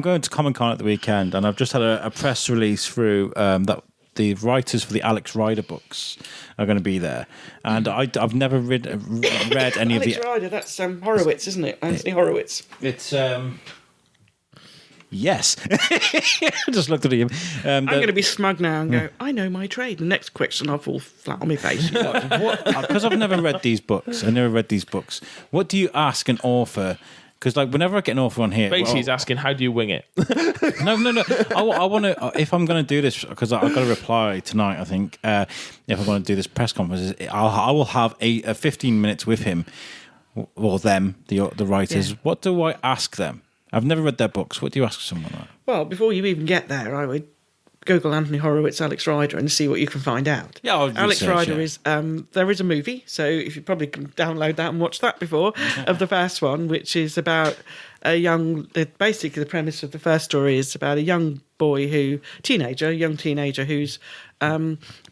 going to Comic Con at the weekend, and I've just had a press release through that the writers for the Alex Rider books are going to be there, and I've never read any of Alex the. Rider, that's Horowitz, isn't it? Anthony Horowitz. It's yes. I just looked at him. I'm going to be smug now and go, I know my trade. The next question, I'll fall flat on my face. Because I've never read these books. What do you ask an author? Because whenever I get an author on here, Basically, he's asking, how do you wing it? No. I want to. If I'm going to do this, because I've got to reply tonight. I think if I'm going to do this press conference, I will have a 15 minutes with him or them, the writers. Yeah. What do I ask them? I've never read their books. What do you ask someone like? Well, before you even get there, I would Google Anthony Horowitz, Alex Rider, and see what you can find out. Yeah, I'll Alex research, Rider yeah. is there is a movie, so if you probably can download that and watch that before of the first one, which is about basically the premise of the first story is about a young boy young teenager who's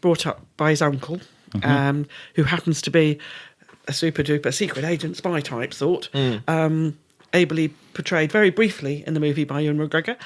brought up by his uncle, who happens to be a super duper secret agent spy type sort. Ably portrayed very briefly in the movie by Ewan McGregor.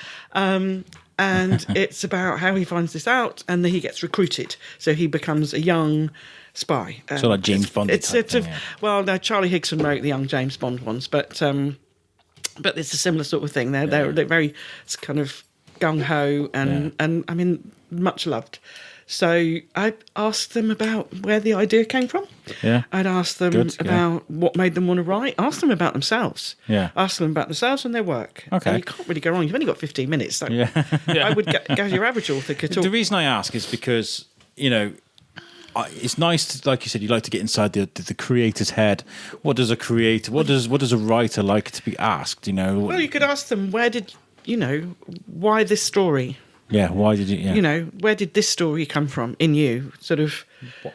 And it's about how he finds this out, and then he gets recruited. So he becomes a young spy. So like James Bond It's type sort of, thing, yeah. well, no, Charlie Higson wrote the young James Bond ones, but it's a similar sort of thing. They're very kind of gung-ho and I mean, much loved. So I asked them about where the idea came from. Yeah. I'd ask them about what made them want to write. Ask them about themselves. Yeah. Ask them about themselves and their work. Okay. And you can't really go wrong. You've only got 15 minutes. So I would go your average author could talk. The reason I ask is because it's nice to, like you said, you like to get inside the creator's head. What does a creator? What does a writer like to be asked? Well, you could ask them why this story. Yeah, why did you? Yeah. Where did this story come from in you? Sort of,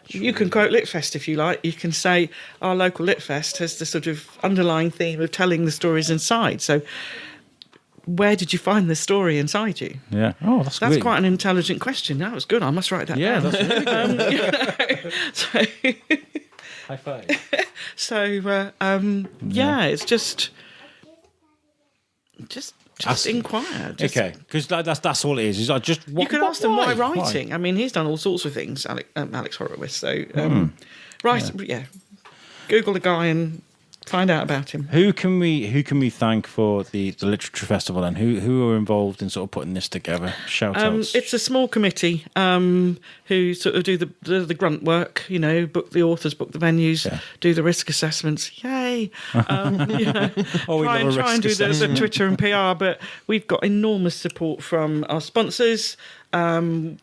you can quote Litfest if you like. You can say our local Litfest has the sort of underlying theme of telling the stories inside. So, where did you find the story inside you? Yeah. Oh, that's That's really, quite an intelligent question. That was good. I must write that Yeah, down. that's really good. High five. So it's just inquire. Okay, because that's all it is. Is just you could ask them why writing. I mean, he's done all sorts of things, Alex Horowitz. So Google the guy and find out about him. Who can we thank for the literature festival then? Who are involved in sort of putting this together? Shout outs. It's a small committee who sort of do the grunt work. You know, book the authors, book the venues, do the risk assessments. Yay! Try and do the Twitter and PR. But we've got enormous support from our sponsors, in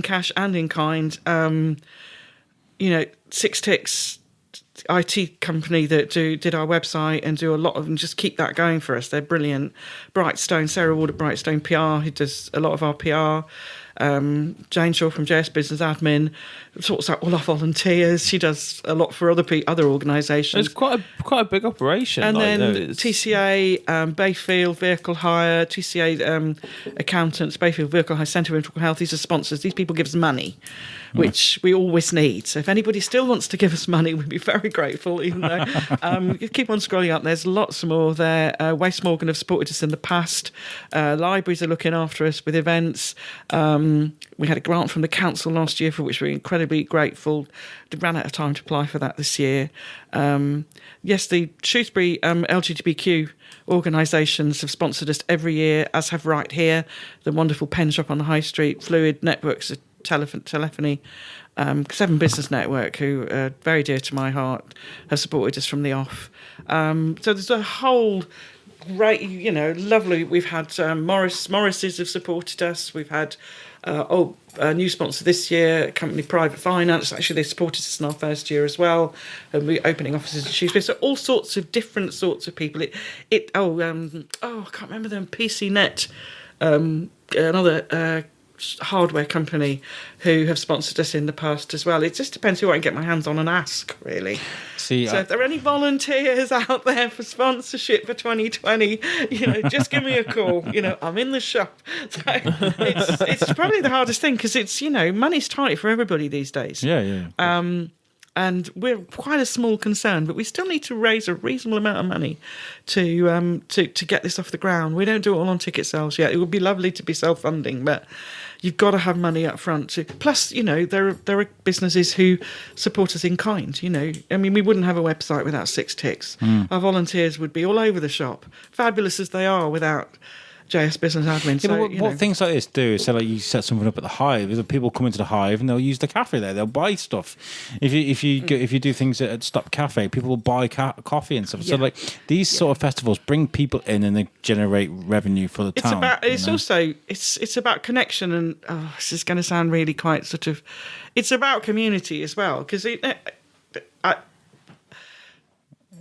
cash and in kind. Six Ticks, IT company that did our website and do a lot of and just keep that going for us. They're brilliant. Brightstone, Sarah Ward at Brightstone PR, who does a lot of our PR. Jane Shaw from JS Business Admin sorts out all our volunteers. She does a lot for other organisations. It's quite a big operation. And then TCA, Bayfield Vehicle Hire, TCA Accountants, Bayfield Vehicle Hire, Centre for Mental Health. These are sponsors. These people give us money, which we always need. So if anybody still wants to give us money, we'd be very grateful. Even though you keep on scrolling up, there's lots more there. Waste Morgan have supported us in the past. Libraries are looking after us with events. We had a grant from the council last year for which we're incredibly grateful. We ran out of time to apply for that this year. Yes, the Shrewsbury LGBTQ organisations have sponsored us every year, as have Right Here, the wonderful pen shop on the high street, Fluid Networks of Telephony, Seven Business Network, who are very dear to my heart, have supported us from the off. So there's a whole great, lovely. We've had Morris's have supported us. We've had a new sponsor this year, a company Private Finance. Actually, they supported us in our first year as well. And we're opening offices in Shrewsbury. So all sorts of different sorts of people. I can't remember them. PC Net, another hardware company who have sponsored us in the past as well. It just depends who I can get my hands on and ask, really. So if there are any volunteers out there for sponsorship for 2020, just give me a call. I'm in the shop. So it's probably the hardest thing because it's, money's tight for everybody these days. Yeah. And we're quite a small concern, but we still need to raise a reasonable amount of money to get this off the ground. We don't do it all on ticket sales yet. It would be lovely to be self-funding, but you've got to have money up front. Plus, there are businesses who support us in kind. I mean, we wouldn't have a website without Six Ticks. Our volunteers would be all over the shop, fabulous as they are, without JS Business Admin. Yeah, but what things like this do is, like, you set something up at the Hive. There's people come into the Hive and they'll use the cafe there. They'll buy stuff. If you do things at Stop Cafe, people will buy coffee and stuff. Yeah. So like these sort of festivals bring people in and they generate revenue for the town. It's about connection, and this is going to sound really quite sort of. It's about community as well, because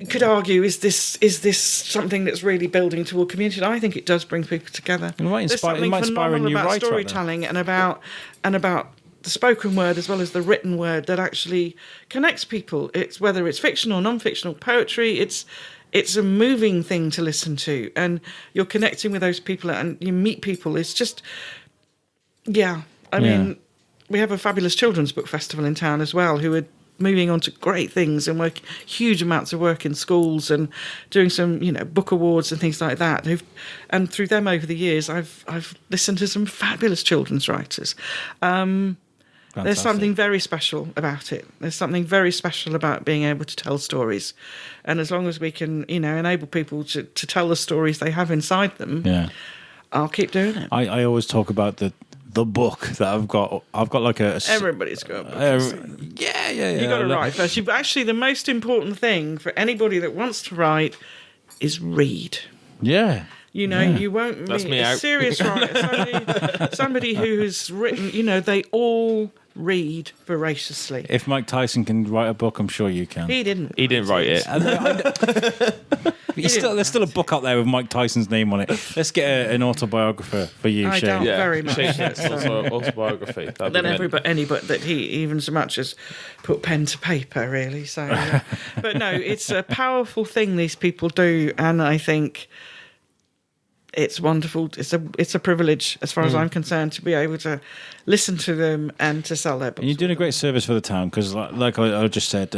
you could argue, is this something that's really building toward community? And I think it does bring people together. It might inspire a new about writer storytelling and about the spoken word as well as the written word that actually connects people. It's whether it's fictional, non-fictional, poetry. It's a moving thing to listen to, and you're connecting with those people and you meet people. It's just, I mean, we have a fabulous children's book festival in town as well, who are moving on to great things and work huge amounts of work in schools and doing some book awards and things like that. And through them over the years, I've listened to some fabulous children's writers. There's something very special about it. There's something very special about being able to tell stories, and as long as we can enable people to tell the stories they have inside them, I'll keep doing it. I always talk about the book that I've got like everybody's got a book. You got to write first. Actually, the most important thing for anybody that wants to write is read. You won't meet a serious writer, somebody who has written, they all read voraciously. If Mike Tyson can write a book, I'm sure you can. He didn't write it. There's still a book out there with Mike Tyson's name on it. Let's get an autobiographer for you, I Shane. doubt very much. Autobiography. Then anybody that he even so much as put pen to paper, really. So, but no, it's a powerful thing these people do, and I think it's wonderful. It's a privilege, as far as I'm concerned, to be able to listen to them and to sell their books. And you're doing a great service for the town because, like I just said,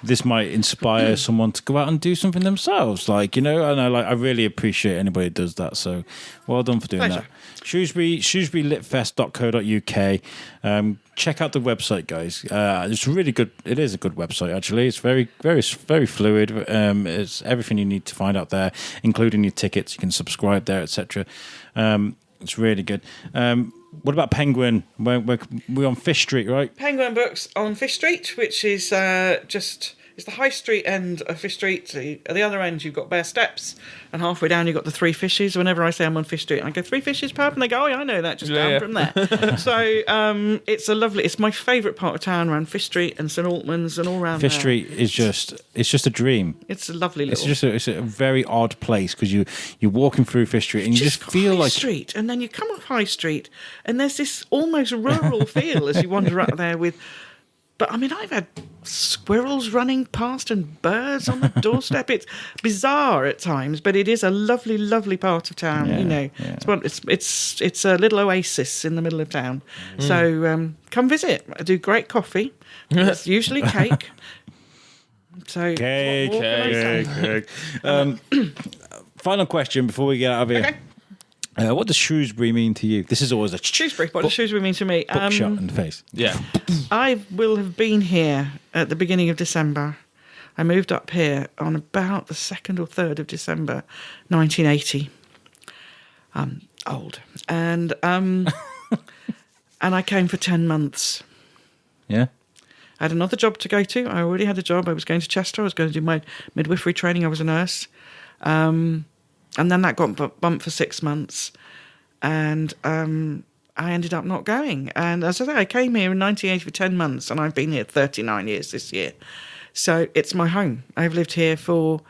this might inspire someone to go out and do something themselves. Like, and I really appreciate anybody who does that. So, well done for doing Pleasure. that. Shrewsburylitfest.co.uk. Check out the website, guys. It's really good. It is a good website, actually. It's very, very, very fluid. It's everything you need to find out there, including your tickets. You can subscribe there, etc. It's really good. What about Pengwern? We're on Fish Street, right? Pengwern Books on Fish Street, which is it's the high street end of Fish Street. At the other end, you've got Bare Steps, and halfway down, you've got the Three Fishes. Whenever I say I'm on Fish Street, I go, Three Fishes pub? And they go, oh, yeah, I know that, just down from there. So it's my favourite part of town, around Fish Street and St Altman's and all around Fish there. Street is just a dream. It's a lovely little... It's a very odd place because you're walking through Fish Street and you just feel High like... Street, and then you come off High Street, and there's this almost rural feel as you wander up there with... But, I mean, I've had squirrels running past and birds on the doorstep. It's bizarre at times, but it is a lovely, lovely part of town, Yeah. It's a little oasis in the middle of town. So come visit. I do great coffee. It's usually cake. So Cake. what can I say? Final question before we get out of here. Okay. What does Shrewsbury mean to you? This is always a Shrewsbury. What does Shrewsbury mean to me? buckshot in the face. Yeah. I will have been here at the beginning of December. I moved up here on about the 2nd or 3rd of December, 1980. I'm old. And and I came for 10 months. Yeah? I had another job to go to. I already had a job. I was going to Chester. I was going to do my midwifery training. I was a nurse. And then that got bumped for 6 months. And I ended up not going. And as I say, I came here in 1980 for 10 months, and I've been here 39 years this year. So it's my home. I've lived here for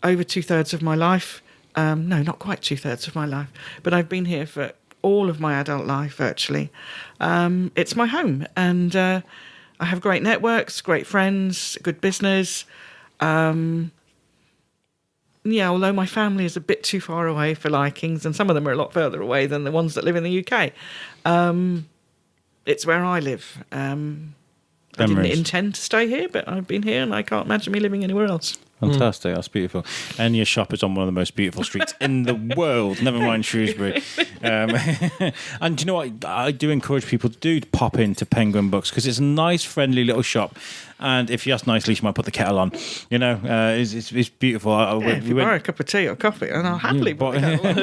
over 2/3 of my life. No, not quite 2/3 of my life. But I've been here for all of my adult life, virtually. It's my home. And I have great networks, great friends, good business. Yeah, although my family is a bit too far away for likings, and some of them are a lot further away than the ones that live in the UK, it's where I live. I didn't intend to stay here, but I've been here, and I can't imagine me living anywhere else. Fantastic, that's beautiful. And your shop is on one of the most beautiful streets in the world, never mind Shrewsbury. And you know what? I do encourage people to do pop into Pengwern Books because it's a nice, friendly little shop. And if you ask nicely, she might put the kettle on. It's beautiful. If you buy a cup of tea or coffee, and I'll happily put the kettle on.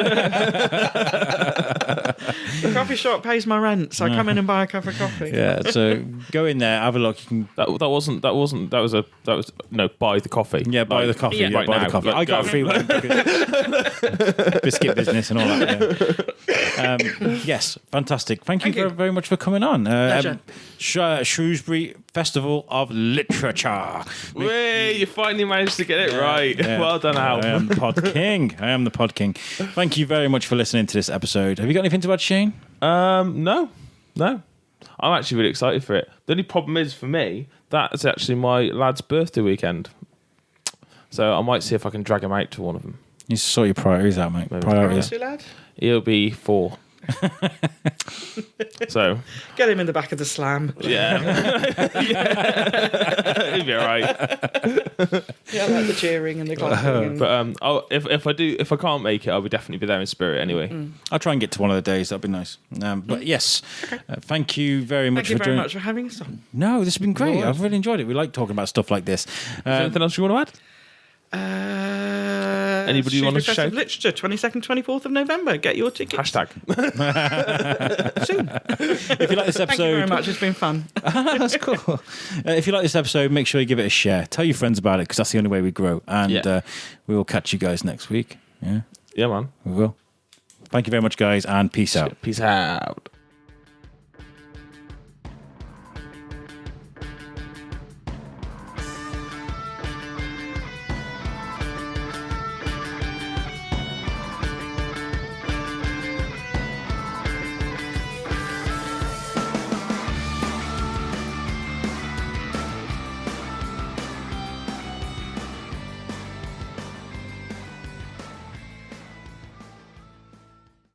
The coffee shop pays my rent, so I come in and buy a cup of coffee. Yeah, so go in there, have a look. You can... buy the coffee. Yeah, buy the coffee. Yeah. Yeah, Right buy now. the coffee. Let's I got go. a free one. Biscuit business and all that. Yeah. Yes, fantastic. Thank you Thank you. very, very much for coming on. Pleasure. Shrewsbury Festival of Literature. Way, you finally managed to get it right. Yeah. Well done, Al. I am the Pod King. I am the Pod King. Thank you very much for listening to this episode. Have you got anything to add, Shane? No. I'm actually really excited for it. The only problem is for me, that's actually my lad's birthday weekend. So I might see if I can drag him out to one of them. You sort your priorities out, mate. Maybe. Priorities. Too lad? He'll be 4. So, Get him in the back of the slam. yeah. He'll be all right. Yeah, I like the cheering and the clapping. But if I can't make it, I'll definitely be there in spirit anyway. I'll try and get to one of the days. That'd be nice. But yes, thank you very much Thank you for very joining. much for having us on. No, this has been great. I've really enjoyed it. We like talking about stuff like this. Is there anything else you want to add? Anybody you want to Festival shout? of Literature, 22nd, 24th of November. Get your tickets Hashtag. soon. If you like this Thank you very episode, much. It's been fun. that's cool. If you like this episode, make sure you give it a share. Tell your friends about it because that's the only way we grow. And we will catch you guys next week. Yeah, Yeah, man. we will. Thank you very much, guys, and peace out. Peace out.